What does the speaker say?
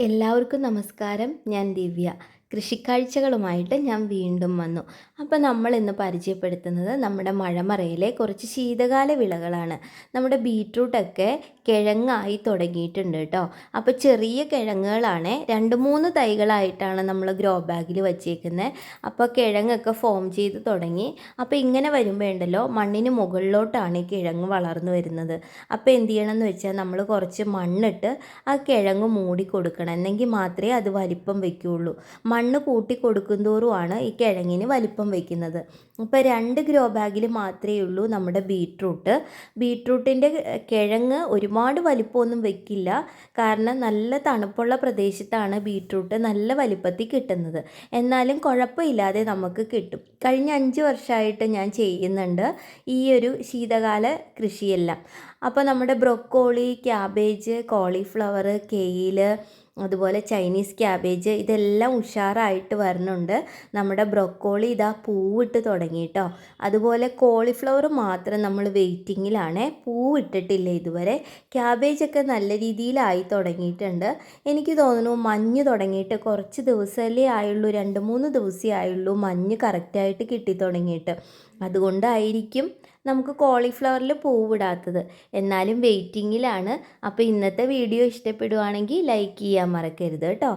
എല്ലാവർക്കും നമസ്കാരം. ഞാൻ ദിവ്യ. കൃഷിക്കാഴ്ചകളുമായിട്ട് ഞാൻ വീണ്ടും വന്നു. അപ്പോൾ നമ്മൾ ഇന്ന് പരിചയപ്പെടുത്തുന്നത് നമ്മുടെ മഴമറയിലെ കുറച്ച് ശീതകാല വിളകളാണ്. നമ്മുടെ ബീറ്റ്റൂട്ടൊക്കെ കിഴങ്ങായി തുടങ്ങിയിട്ടുണ്ട് കേട്ടോ. അപ്പോൾ ചെറിയ കിഴങ്ങുകളാണ്, 2-3 തൈകളായിട്ടാണ് നമ്മൾ ഗ്രോ ബാഗിൽ വച്ചേക്കുന്നത്. അപ്പോൾ കിഴങ്ങൊക്കെ ഫോം ചെയ്ത് തുടങ്ങി. അപ്പോൾ ഇങ്ങനെ വരുമ്പോൾ ഉണ്ടല്ലോ, മണ്ണിന് മുകളിലോട്ടാണ് ഈ കിഴങ്ങ് വളർന്നു വരുന്നത്. അപ്പോൾ എന്ത് ചെയ്യണമെന്ന് വെച്ചാൽ നമ്മൾ കുറച്ച് മണ്ണിട്ട് ആ കിഴങ്ങ് മൂടി കൊടുക്കണം. എന്നെങ്കിൽ മാത്രമേ അത് വലിപ്പം വയ്ക്കുകയുള്ളൂ. മണ്ണ് കൂട്ടി കൊടുക്കുന്തോറുമാണ് ഈ കിഴങ്ങിന് വലിപ്പം വയ്ക്കുന്നത്. ഇപ്പോൾ 2 ഗ്രോ ബാഗിൽ മാത്രമേ ഉള്ളൂ നമ്മുടെ ബീട്രൂട്ടിൻ്റെ കിഴങ്ങ് ഒരുപാട് വലിപ്പമൊന്നും വെക്കില്ല. കാരണം നല്ല തണുപ്പുള്ള പ്രദേശത്താണ് ബീട്രൂട്ട് നല്ല വലിപ്പത്തിൽ കിട്ടുന്നത്. എന്നാലും കുഴപ്പമില്ലാതെ നമുക്ക് കിട്ടും. കഴിഞ്ഞ 5 വർഷമായിട്ട് ഞാൻ ചെയ്യുന്നുണ്ട് ഈ ഒരു ശീതകാല കൃഷിയെല്ലാം. അപ്പോൾ നമ്മുടെ ബ്രൊക്കോളി, ക്യാബേജ്, കോളിഫ്ലവർ, കെയിൽ, അതുപോലെ ചൈനീസ് ക്യാബേജ് ഇതെല്ലാം ഉഷാറായിട്ട് വരുന്നുണ്ട്. നമ്മുടെ ബ്രൊക്കോളി ഇതാ പൂവിട്ട് തുടങ്ങി കേട്ടോ. അതുപോലെ കോളിഫ്ലവർ മാത്രം നമ്മൾ വെയിറ്റിങ്ങിലാണ്, പൂവിട്ടിട്ടില്ല ഇതുവരെ. ക്യാബേജൊക്കെ നല്ല രീതിയിലായി തുടങ്ങിയിട്ടുണ്ട്. എനിക്ക് തോന്നുന്നു മഞ്ഞ് തുടങ്ങിയിട്ട് കുറച്ച് ദിവസമല്ലേ ആയുള്ളൂ, 2-3 ദിവസമേ ആയുള്ളൂ മഞ്ഞ് കറക്റ്റായിട്ട് കിട്ടി തുടങ്ങിയിട്ട്. അതുകൊണ്ടായിരിക്കും നമുക്ക് കോളിഫ്ലവറിൽ പൂവിടാത്തത്. എന്നാലും വെയിറ്റിങ്ങിലാണ്. അപ്പോൾ ഇന്നത്തെ വീഡിയോ ഇഷ്ടപ്പെടുവാണെങ്കിൽ ലൈക്ക് ചെയ്യാൻ മറക്കരുത് കേട്ടോ.